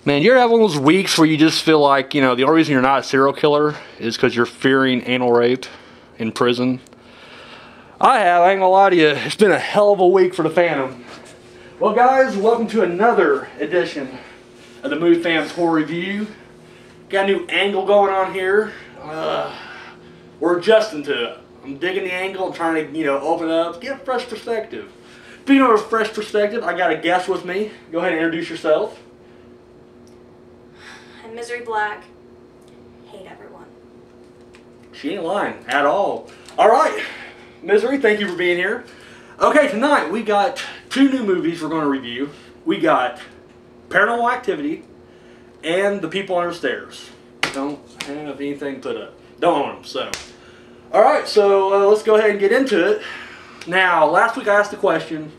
Man, you ever have one of those weeks where you just feel like, you know, the only reason you're not a serial killer is because you're fearing anal rape in prison? I have, I ain't gonna lie to you. It's been a hell of a week for the Phantom. Well, guys, welcome to another edition of the Mood Fam's Horror Review. Got a new angle going on here. We're adjusting to it. I'm digging the angle. I'm trying to, open up, get a fresh perspective. Speaking of a fresh perspective, I got a guest with me. Go ahead and introduce yourself. I'm Misery Black. Hate everyone. She ain't lying at all. Alright, Misery, thank you for being here. Okay, tonight we got two new movies we're going to review. We got Paranormal Activity and The People Under the Stairs. Don't have anything put up. Don't own them, so. Alright, so let's go ahead and get into it. Now, last week I asked the question,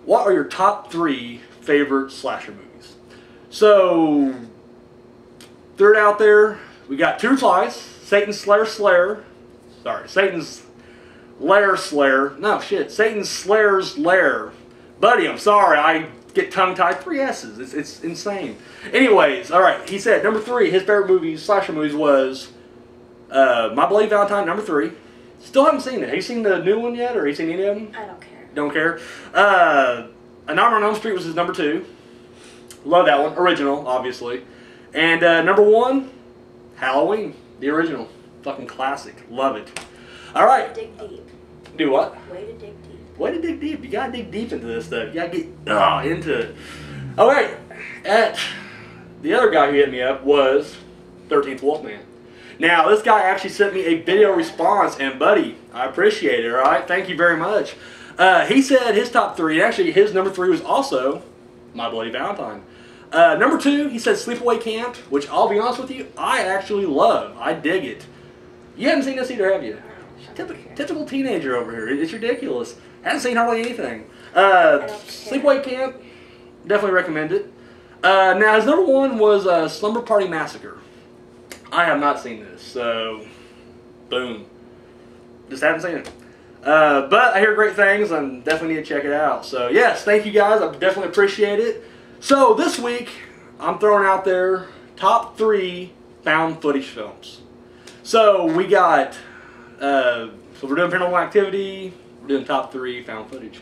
what are your top 3 favorite slasher movies? So, third out there, we got two replies. Satan's Lair Slayer's Lair. Buddy, I'm sorry, I get tongue-tied. 3 S's. It's insane. Anyways, alright, he said number 3, his favorite movies, slasher movies, was My Bloody Valentine, number 3. Still haven't seen it. Have you seen the new one yet, or have you seen any of them? I don't care. Don't care. A Nightmare on Elm Street was his number 2. Love that one. Original, obviously. And number 1, Halloween, the original. Fucking classic. Love it. Alright. Dig deep. Do what? Way to dig deep. Way to dig deep. You gotta dig deep into this stuff. You gotta get into it. Alright. The other guy who hit me up was 13th Wolfman. Now, this guy actually sent me a video response, and buddy, I appreciate it, alright? Thank you very much. He said his top 3, actually his number 3 was also My Bloody Valentine. Number 2, he said Sleepaway Camp, which I'll be honest with you, I actually love. I dig it. You haven't seen this either, have you? Typical teenager over here. It's ridiculous. Haven't seen hardly anything. Sleepaway Camp, definitely recommend it. Now, his number 1 was Slumber Party Massacre. I have not seen this, so boom. Just haven't seen it. But I hear great things and definitely need to check it out. So yes, thank you guys. I definitely appreciate it. So this week, I'm throwing out there top 3 found footage films. So we got, so we're doing Paranormal Activity, we're doing top 3 found footage.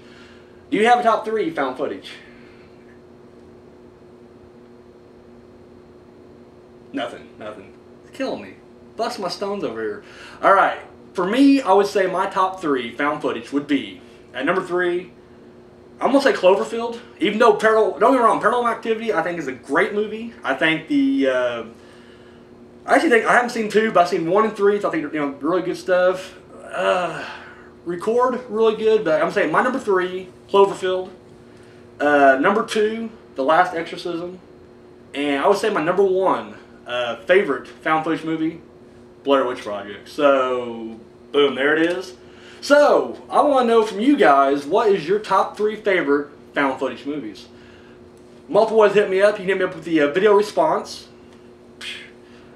Do you have a top 3 found footage? Nothing. It's killing me. Bust my stones over here. Alright, for me, I would say my top 3 found footage would be, at number 3, I'm going to say Cloverfield. Even though, don't get me wrong, Paranormal Activity I think is a great movie. I think I actually think, I haven't seen 2, but I've seen 1 and 3, so I think, really good stuff. Record, really good, but I'm saying my number 3, Cloverfield. Number 2, The Last Exorcism. And I would say my number 1 favorite found footage movie, Blair Witch Project. So, boom, there it is. So, I want to know from you guys, what is your top 3 favorite found footage movies? Multiple ways hit me up. You can hit me up with the video response.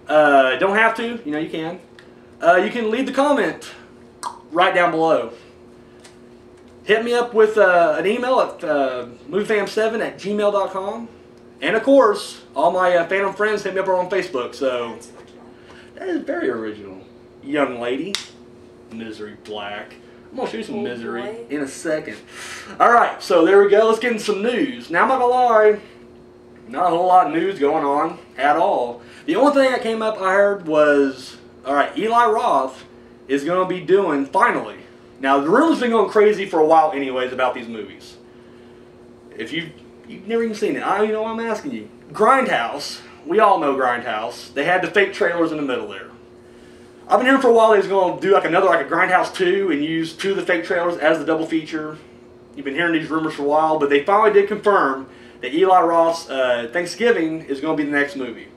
Don't have to, you can. You can leave the comment right down below. Hit me up with an email at moviefam7@gmail.com. And of course, all my Phantom friends hit me up on Facebook, so that is very original. Young lady. Misery Black. I'm going to show you some misery in a second. Alright, so there we go. Let's get into some news. Now, I'm not going to lie, not a whole lot of news going on at all. The only thing that came up I heard was, alright, Eli Roth is going to be doing, finally. Now, the rumor's been going crazy for a while anyways about these movies. If you've never even seen it, I'm asking you. Grindhouse, we all know Grindhouse. They had the fake trailers in the middle there. I've been hearing for a while he's going to do like a Grindhouse 2 and use 2 of the fake trailers as the double feature. You've been hearing these rumors for a while, but they finally did confirm that Eli Roth's Thanksgiving is going to be the next movie.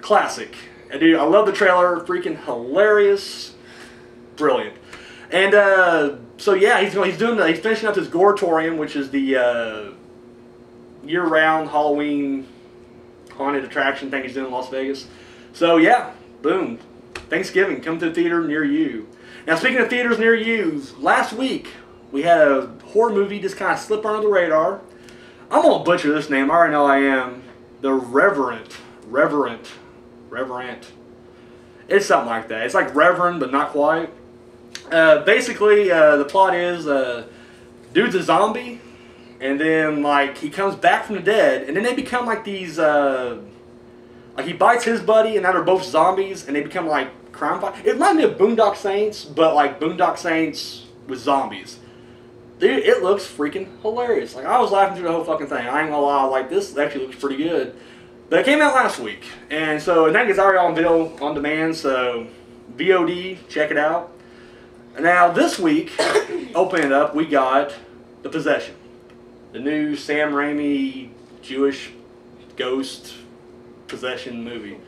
Classic. Dude, I love the trailer. Freaking hilarious. Brilliant. And so yeah, he's finishing up his Goretorium, which is the year-round Halloween haunted attraction thing he's doing in Las Vegas. So yeah, boom. Thanksgiving, come to the theater near you. Now, speaking of theaters near you, last week we had a horror movie just kind of slip under the radar. I'm going to butcher this name, I already know I am. the Reverend. It's something like that. It's like Reverend, but not quite. Basically, the plot is, dude's a zombie, and then, like, he comes back from the dead, and then they become, like, these, like, he bites his buddy, and now they're both zombies, and they become, like, crime fighters. It reminds me of Boondock Saints, but, like, Boondock Saints with zombies. Dude, it looks freaking hilarious. Like, I was laughing through the whole fucking thing. I ain't gonna lie, like, this actually looks pretty good. But it came out last week, and so, and that gets already on video on demand, so VOD, check it out. Now, this week, opening it up, we got The Possession. The new Sam Raimi Jewish ghost possession movie.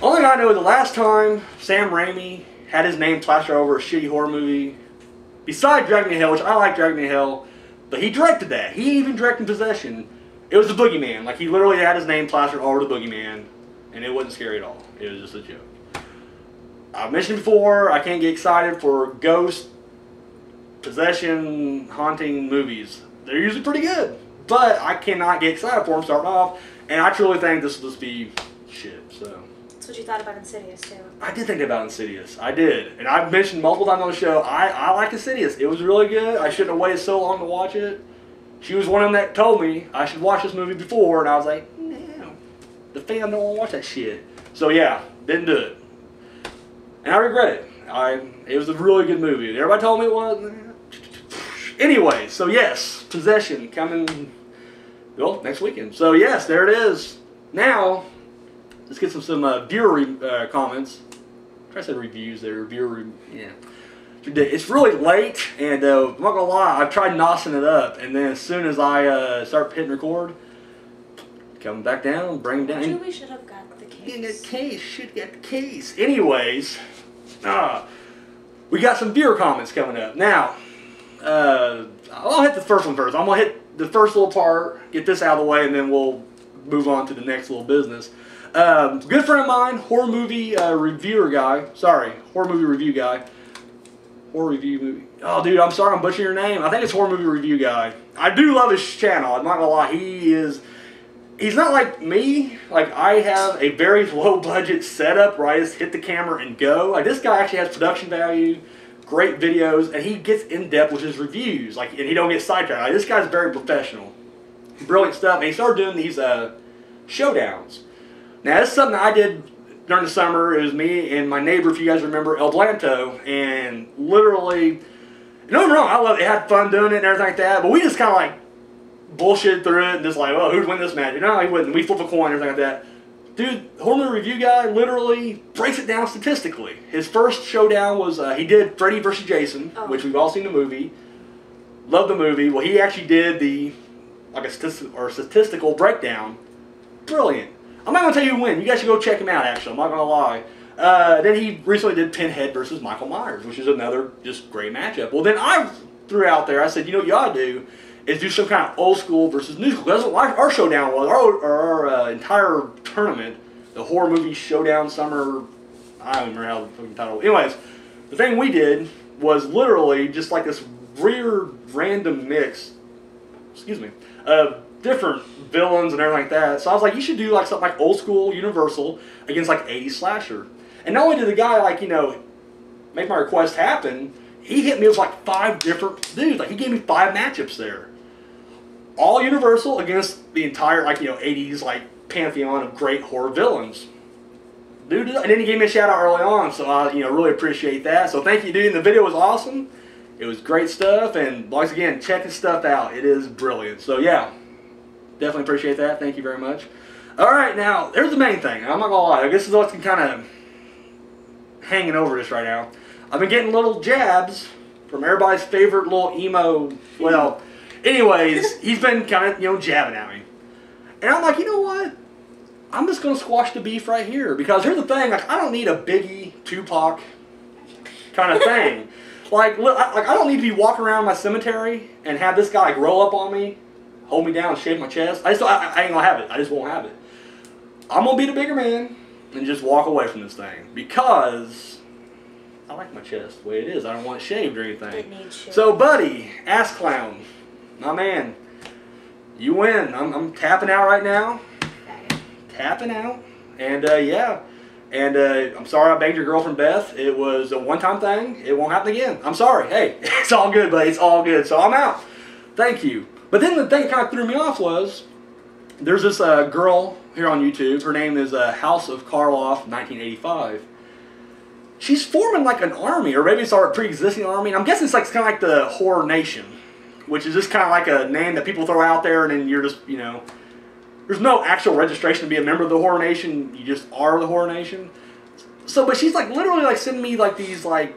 Only thing I know is the last time Sam Raimi had his name plastered over a shitty horror movie, besides Dragging Me to Hell, which I like Dragging Me to Hell, but he directed that. He even directed Possession. It was The Boogeyman. Like, he literally had his name plastered over The Boogeyman, and it wasn't scary at all. It was just a joke. I've mentioned before, I can't get excited for ghost, possession, haunting movies. They're usually pretty good, but I cannot get excited for them starting off, and I truly think this will just be shit, so. That's what you thought about Insidious, too. I did think about Insidious. I did. And I've mentioned multiple times on the show, I like Insidious. It was really good. I shouldn't have waited so long to watch it. She was one of them that told me I should watch this movie before, and I was like, no, the fam don't want to watch that shit. So yeah, didn't do it. And I regret it. It was a really good movie. Everybody told me it was. Anyway, so yes, Possession coming, well, next weekend. So yes, there it is. Now, let's get some viewer comments. I said reviews there, yeah. It's really late, and I'm not gonna lie, I've tried nossing it up, and then as soon as I start hitting record, come back down, bring it down. Maybe we should have got the case. In the case, should get the case. Anyways, we got some viewer comments coming up. Now, I'll hit the first one first. I'm gonna hit the first little part, get this out of the way, and then we'll move on to the next little business. Good friend of mine, horror movie review guy. Horror review movie. Oh, dude, I'm sorry, I'm butchering your name. I think it's Horror Movie Review Guy. I do love his channel. I'm not gonna lie. He's not like me. Like, I have a very low budget setup where I just hit the camera and go. Like, this guy actually has production value, great videos, and he gets in depth with his reviews. Like, and he don't get sidetracked. Like, this guy's very professional. Brilliant stuff. And he started doing these showdowns. Now, this is something I did during the summer. It was me and my neighbor, if you guys remember, El Blanto, and literally, don't get me wrong, I love it. Had fun doing it and everything like that, but we just kind of like bullshit through it and just like, oh, who'd win this match? You know, he wouldn't. We flip a coin and everything like that. Dude, Horror Movie Review Guy literally breaks it down statistically. His first showdown was, he did Freddy vs. Jason, which we've all seen the movie. Love the movie. Well, he actually did a statistical breakdown. Brilliant. I'm not going to tell you when. You guys should go check him out, actually. I'm not going to lie. Then he recently did Pinhead versus Michael Myers, which is another just great matchup. Well, then I threw out there, I said, you know what you ought to do is do some kind of old school versus new school. That's what our showdown was. Our entire tournament, the Horror Movie Showdown Summer, I don't remember how the fucking title was. Anyways, the thing we did was literally just like this weird random mix, of different villains and everything like that. So I was like, you should do like something like old school Universal against like 80s slasher. And not only did the guy like, you know, make my request happen, he hit me with like 5 different dudes. Like, he gave me 5 matchups there. All Universal against the entire, like, you know, 80s like pantheon of great horror villains. Dude, and then he gave me a shout out early on, so I, you know, really appreciate that. So thank you, dude. And the video was awesome. It was great stuff, and once again, check his stuff out. It is brilliant. So yeah, definitely appreciate that. Thank you very much. All right, now there's the main thing. I'm not gonna lie. I guess this is what's kind of hanging over this right now. I've been getting little jabs from everybody's favorite little emo. Well, anyways, he's been kind of, you know, jabbing at me, and I'm like, you know what? I'm just gonna squash the beef right here, because here's the thing. Like, I don't need a Biggie, Tupac kind of thing. Like I don't need to be walking around my cemetery and have this guy like roll up on me, hold me down, and shave my chest. I ain't gonna have it. I just won't have it. I'm gonna be the bigger man and just walk away from this thing, because I like my chest the way it is. I don't want it shaved or anything. It needs shaved. So, buddy, ass clown, my man, You win. I'm tapping out right now. Okay. Tapping out. And yeah. And I'm sorry I banged your girlfriend Beth. It was a one-time thing. It won't happen again. I'm sorry. Hey, it's all good, buddy. It's all good. So I'm out. Thank you. But then the thing that kind of threw me off was there's this girl here on YouTube. Her name is House of Karloff 1985. She's forming like an army, or maybe it's our pre-existing army. And I'm guessing it's like kind of like the Horror Nation, which is just kind of like a name that people throw out there, and then you're just, you know, there's no actual registration to be a member of the Horror Nation. You just are the Horror Nation. So, but she's like literally like sending me like these like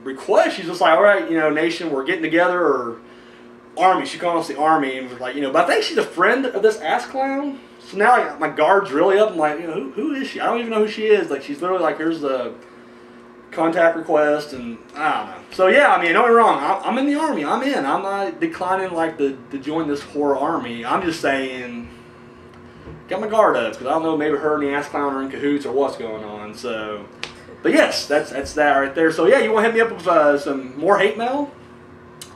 requests. She's just like, all right, you know, Nation, we're getting together, or Army. She calls us the Army, and was like, you know, but I think she's a friend of this ass clown. So now like, my guard's really up. I'm like, you know, who is she? I don't even know who she is. Like, she's literally like, here's the contact request, and I don't know. So yeah, I mean, don't get me wrong. I'm in the Army. I'm in. I'm not declining like to join this horror army. I'm just saying, got my guard up because I don't know. Maybe her and the ass clown are in cahoots or what's going on. So, but yes, that's that right there. So yeah, you want to hit me up with some more hate mail?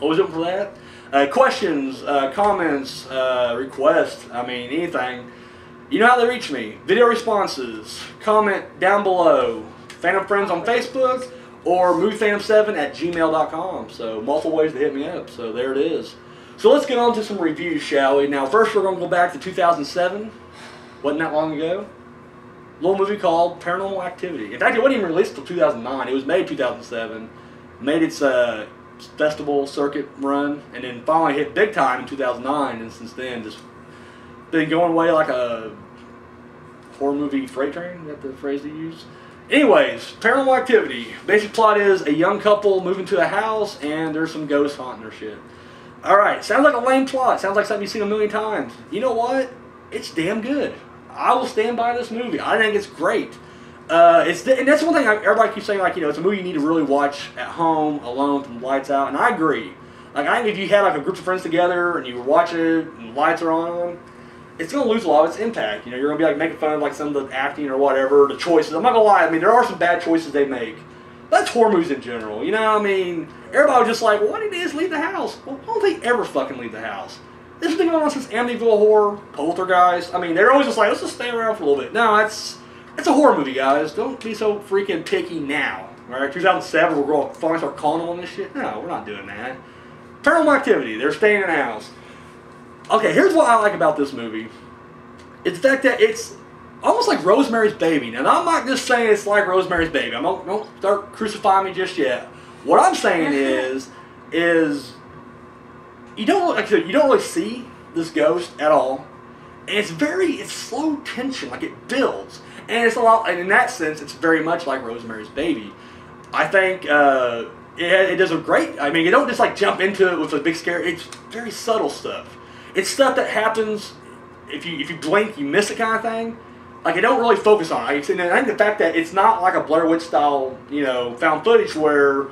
Always open for that. Questions, comments, requests, I mean, anything. You know how they reach me. Video responses, comment down below. Phantom Friends on Facebook, or moviephantom7@gmail.com. So, multiple ways to hit me up. So, there it is. So, let's get on to some reviews, shall we? Now, first we're going to go back to 2007. Wasn't that long ago. A little movie called Paranormal Activity. In fact, it wasn't even released until 2009. It was made 2007. Made its festival circuit run, and then finally hit big time in 2009, and since then just been going away like a horror movie freight train. Is that the phrase they use? Anyways, Paranormal Activity. Basic plot is a young couple move into a house, and there's some ghosts haunting their shit. Alright, sounds like a lame plot. Sounds like something you've seen a million times. You know what? It's damn good. I will stand by this movie. I think it's great. And that's one thing everybody keeps saying, like, you know, it's a movie you need to really watch at home, alone, with the lights out, and I agree. Like, I think if you had, like, a group of friends together, and you were watching it, and the lights are on, it's going to lose a lot of its impact. You know, you're going to be, like, making fun of, like, some of the acting or whatever, the choices. I'm not going to lie, I mean, there are some bad choices they make. But that's horror movies in general, you know what I mean? Everybody was just like, well, why didn't they just leave the house? Well, why don't they ever fucking leave the house? This has been going on since Amityville Horror, Poltergeist. I mean, they're always just like, let's just stay around for a little bit. No, it's a horror movie, guys. Don't be so freaking picky now. Alright, 2007, we're going to finally start calling them on this shit. No, we're not doing that. Paranormal Activity, they're staying in the house. Okay, here's what I like about this movie. It's the fact that it's almost like Rosemary's Baby. Now, I'm not just saying it's like Rosemary's Baby. Don't start crucifying me just yet. What I'm saying is you don't really see this ghost at all. And it's slow tension, like it builds. And it's a lot, and in that sense, it's very much like Rosemary's Baby. I think it does a great. I mean, you don't just like jump into it with a big scare. It's very subtle stuff. It's stuff that happens if you blink, you miss it kind of thing. Like, it don't really focus on it. And I think the fact that it's not like a Blair Witch style, you know, found footage where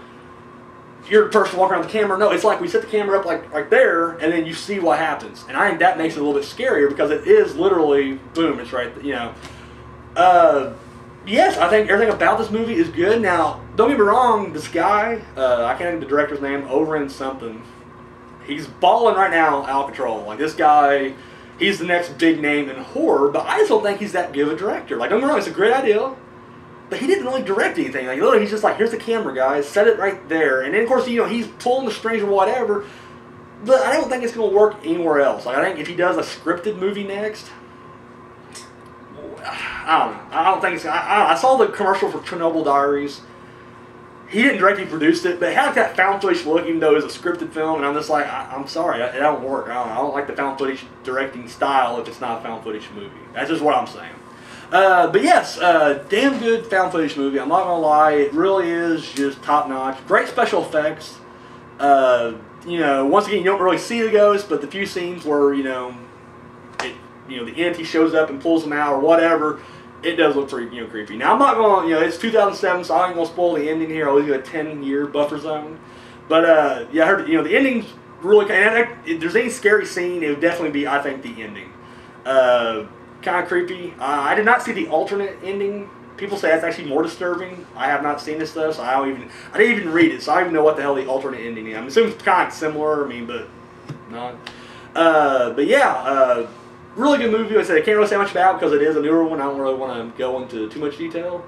you're the person walking around the camera. No, it's like we set the camera up like right there, and then you see what happens. And I think that makes it a little bit scarier because it is literally boom. It's right, you know. Yes, I think everything about this movie is good. Now, don't get me wrong, this guy, I can't think of the director's name, Overin something. He's balling right now out of control. Like, this guy, he's the next big name in horror, but I just don't think he's that good of a director. Like, don't get me wrong, it's a great idea, but he didn't really direct anything. Like, literally, he's just like, here's the camera, guys, set it right there. And then, of course, you know, he's pulling the strings or whatever, but I don't think it's going to work anywhere else. Like, I think if he does a scripted movie next, I don't know. I don't think it's. I saw the commercial for Chernobyl Diaries. He didn't directly produce it, but it had that found footage look, even though it was a scripted film. And I'm just like, I'm sorry, it don't work. I don't like the found footage directing style if it's not a found footage movie. That's just what I'm saying. But yes, damn good found footage movie. I'm not gonna lie, it really is just top notch. Great special effects. You know, once again, you don't really see the ghost, but the few scenes where the entity shows up and pulls them out or whatever, it does look pretty, creepy. Now, I'm not going to, it's 2007, so I ain't going to spoil the ending here. I'll leave you a 10-year buffer zone. But, yeah, I heard, the ending's really, and if there's any scary scene, it would definitely be, I think, the ending. Kind of creepy. I did not see the alternate ending. People say that's actually more disturbing. I have not seen this stuff, so I didn't even read it, so I don't even know what the hell the alternate ending is. I'm assuming it's kind of similar, but not. But yeah, really good movie. Like I said, I can't really say much about it because it is a newer one. I don't really want to go into too much detail.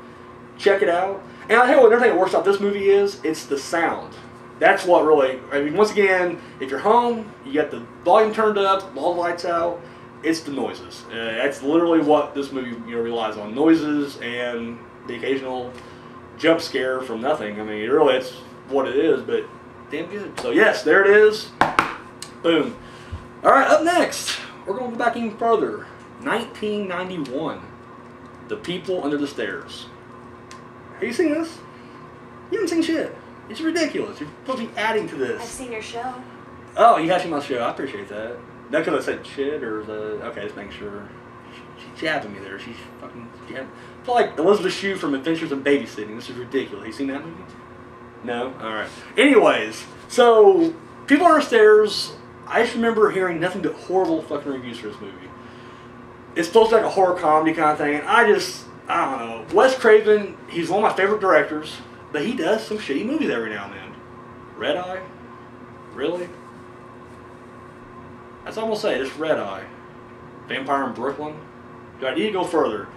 Check it out. And I'll tell you what, another thing that works about this movie is, it's the sound. That's what really, I mean, once again, if you're home, you got the volume turned up, all the lights out, it's the noises. That's literally what this movie relies on. Noises and the occasional jump scare from nothing. I mean, really, it's what it is, but damn good. So yes, there it is. Boom. All right, up next, we're going to go back even further. 1991, The People Under the Stairs. Have you seen this? You haven't seen shit. It's ridiculous. You're supposed to be adding to this. I've seen your show. Oh, you have seen my show. I appreciate that. Not because I said shit or the... Okay, just making sure. She jabbing me there. She's fucking... I feel like Elizabeth Shue from Adventures in Babysitting. This is ridiculous. You seen that movie? No? Alright. Anyways, so... People Under the Stairs... I just remember hearing nothing but horrible fucking reviews for this movie. It's supposed to be like a horror comedy kind of thing, and I don't know. Wes Craven, he's one of my favorite directors, but he does some shitty movies every now and then. Red Eye? Really? That's all I'm going to say, just Red Eye. Vampire in Brooklyn? Do I need to go further?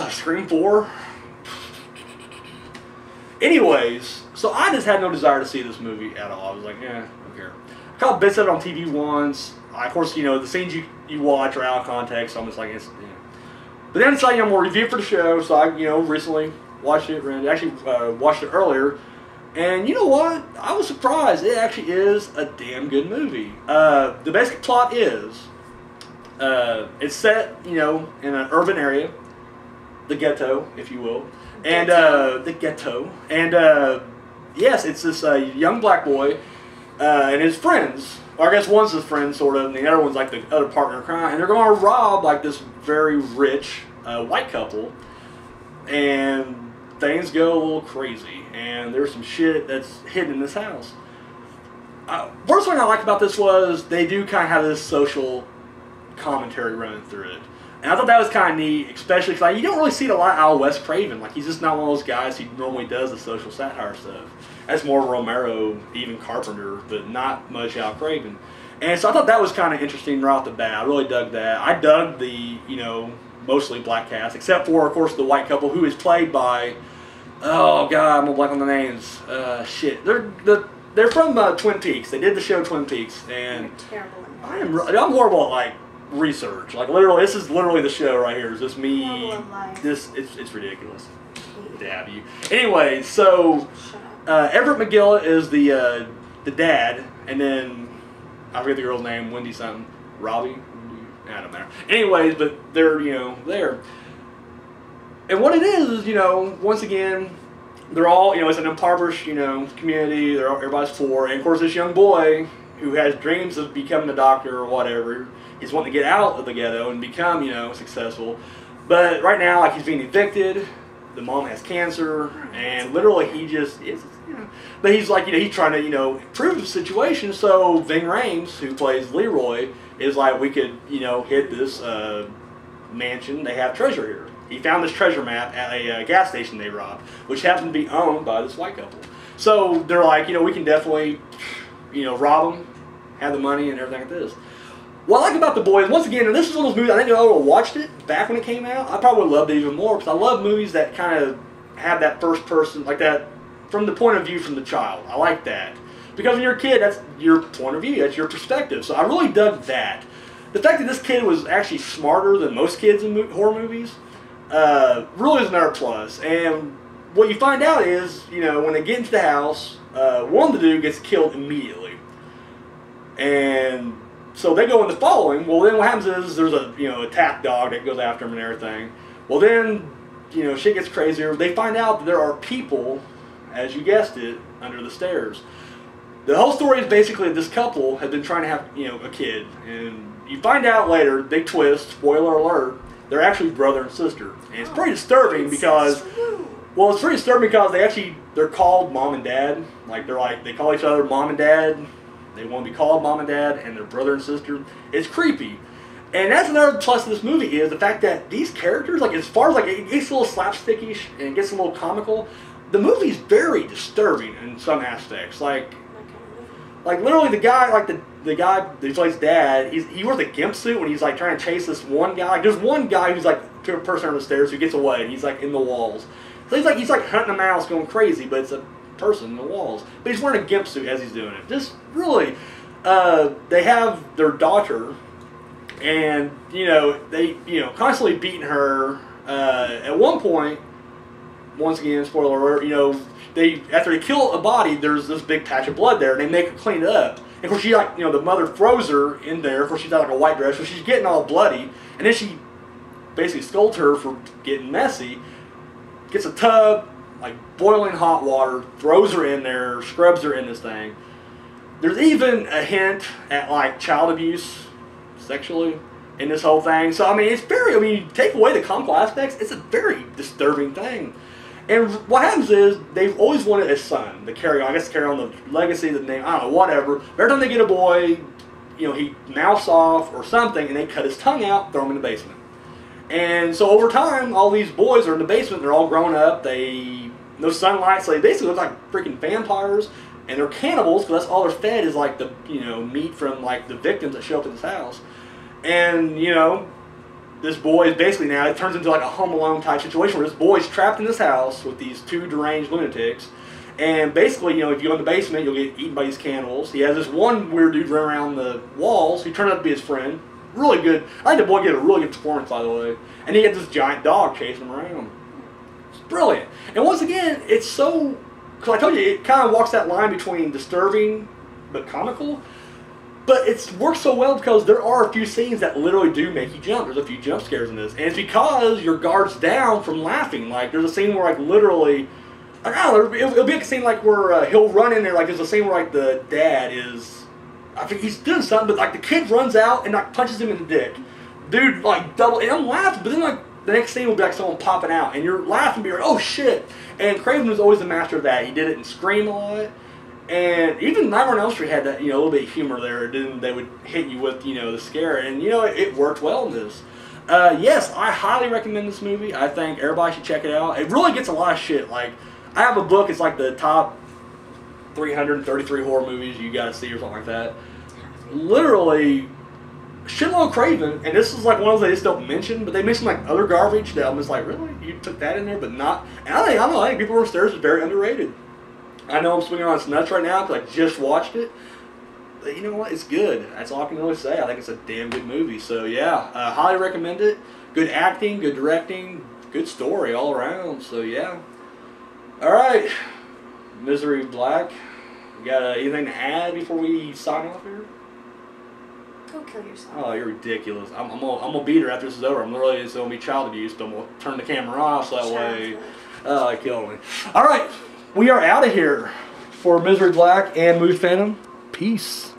Scream 4? Anyways, so I just had no desire to see this movie at all. I was like, I don't care. I caught bits of it on TV once. Of course, the scenes you watch are out of context, so I'm just like, But then I decided I'm going to review for the show, so I, recently watched it, actually watched it earlier, and you know what? I was surprised. It actually is a damn good movie. The basic plot is, it's set, in an urban area, the ghetto, if you will, and the ghetto, and yes, it's this young black boy and his friends. Or I guess one's his friend, sort of, and the other one's like the other partner in crime, and they're going to rob like this very rich white couple, and things go a little crazy, and there's some shit that's hidden in this house. First thing I liked about this was they do kind of have this social commentary running through it, and I thought that was kind of neat, especially because you don't really see it a lot out of Wes Craven. Like, he's just not one of those guys who normally does the social satire stuff. That's more Romero, even Carpenter, but not much Al Craven. And so I thought that was kind of interesting right off the bat. I really dug that. I dug the, mostly black cast, except for, of course, the white couple who is played by, oh god, I'm gonna blank on the names. Shit, they're from Twin Peaks. They did the show Twin Peaks, and You're terrible at I'm horrible at like research. Like literally, this is literally the show right here. It's just me. It's ridiculous. Dab you. Anyway, so. Everett McGill is the dad, and then I forget the girl's name, Wendy something, Robbie. I don't know. Anyways, but they're there, and what it is once again, they're all it's an impoverished community. Everybody's poor, and of course this young boy who has dreams of becoming a doctor or whatever, he's wanting to get out of the ghetto and become successful, but right now like he's being evicted. The mom has cancer, and literally he just is, but he's like, he's trying to, improve the situation. So Ving Rhames, who plays Leroy, is like, we could, hit this mansion. They have treasure here. He found this treasure map at a gas station they robbed, which happened to be owned by this white couple. So they're like, we can definitely, rob them, have the money and everything like this. What I like about The Boys, once again, and this is one of those movies, I think if I would have watched it back when it came out, I probably would have loved it even more, because I love movies that kind of have that first person, like that, from the point of view from the child. I like that. Because when you're a kid, that's your point of view, that's your perspective. So I really dug that. The fact that this kid was actually smarter than most kids in horror movies, really is another plus. And what you find out is, when they get into the house, one of the dude gets killed immediately. And so they go into following. Well, then what happens is there's a attack dog that goes after him and everything. Well, then shit gets crazier. They find out that there are people, as you guessed it, under the stairs. The whole story is basically this couple had been trying to have a kid, and you find out later, big twist, spoiler alert, they're actually brother and sister, and it's pretty disturbing because it's pretty disturbing because they're called mom and dad. Like they call each other mom and dad. They want to be called mom and dad, and they're brother and sister. It's creepy. And that's another plus of this movie is the fact that these characters, like as far as like it gets a little slapstickish and it gets a little comical, the movie's very disturbing in some aspects. Like literally the guy, like the guy who plays Dad, he wears a gimp suit when he's like trying to chase this one guy. Like, there's one guy who's like to a person on the stairs who gets away, and he's like in the walls. So he's like hunting a mouse, going crazy, but it's a person in the walls. But he's wearing a gimp suit as he's doing it. Just really, they have their daughter, and they constantly beating her. At one point, once again, spoiler alert, after they kill a body, there's this big patch of blood there, and they make her clean it up. And of course, she the mother throws her in there. Of course, she's got like a white dress, so she's getting all bloody. And then she basically scolds her for getting messy. Gets a tub, like boiling hot water, throws her in there, scrubs her in this thing. There's even a hint at like child abuse, sexually, in this whole thing. So I mean, it's very. You take away the comical aspects, it's a very disturbing thing. And what happens is, they've always wanted a son to carry on, to carry on the legacy, the name, I don't know, whatever. Every time they get a boy, he mouths off or something, and they cut his tongue out, throw him in the basement. And so over time, all these boys are in the basement, they're all grown up, no sunlight, so they basically look like freaking vampires, and they're cannibals, because that's all they're fed is like the, meat from like the victims that show up at this house. And, this boy is basically now, it turns into like a Home Alone type situation where this boy's trapped in this house with these two deranged lunatics. And basically, if you go in the basement, you'll get eaten by these cannibals. He has this one weird dude running around the walls who turned out to be his friend. Really good. I think the boy gave a really good performance, by the way. And he had this giant dog chasing him around. It's brilliant. And once again, it's so, because I told you, it kind of walks that line between disturbing but comical. But it works so well because there are a few scenes that literally do make you jump. There's a few jump scares in this. And it's because your guard's down from laughing. Like, there's a scene where, like, literally, like, I don't know, it'll be like a scene like where he'll run in there. Like, there's a scene where, like, the dad is, I think he's doing something, but, like, the kid runs out and, like, punches him in the dick. Dude, like, double, and I'm laughing, but then, like, the next scene will be, like, someone popping out. And you're laughing, but you're like, oh, shit. And Craven was always the master of that. He did it in Scream a lot. And even Nightmare on Elm Street had that, a little bit of humor there. Then they would hit you with, the scare. And, it worked well in this. Yes, I highly recommend this movie. I think everybody should check it out. It really gets a lot of shit. Like, I have a book. It's like the top 333 horror movies you got to see or something like that. Literally, shitload of Craven. And this is like one of those they just don't mention. But they mention like other garbage that I'm just like, really? You took that in there? But not. And I think People Upstairs is very underrated. I know I'm swinging on its nuts right now because I just watched it. But you know what? It's good. That's all I can really say. I think it's a damn good movie. So yeah, highly recommend it. Good acting, good directing, good story all around. So yeah. Alright. Misery Black. You got anything to add before we sign off here? Go kill yourself. Oh, you're ridiculous. I'm gonna beat her after this is over. I'm literally, it's gonna be child abuse, but I'm gonna turn the camera off so that way. Oh, kill me. Alright. We are out of here for Misery Black and Moose Phantom. Peace.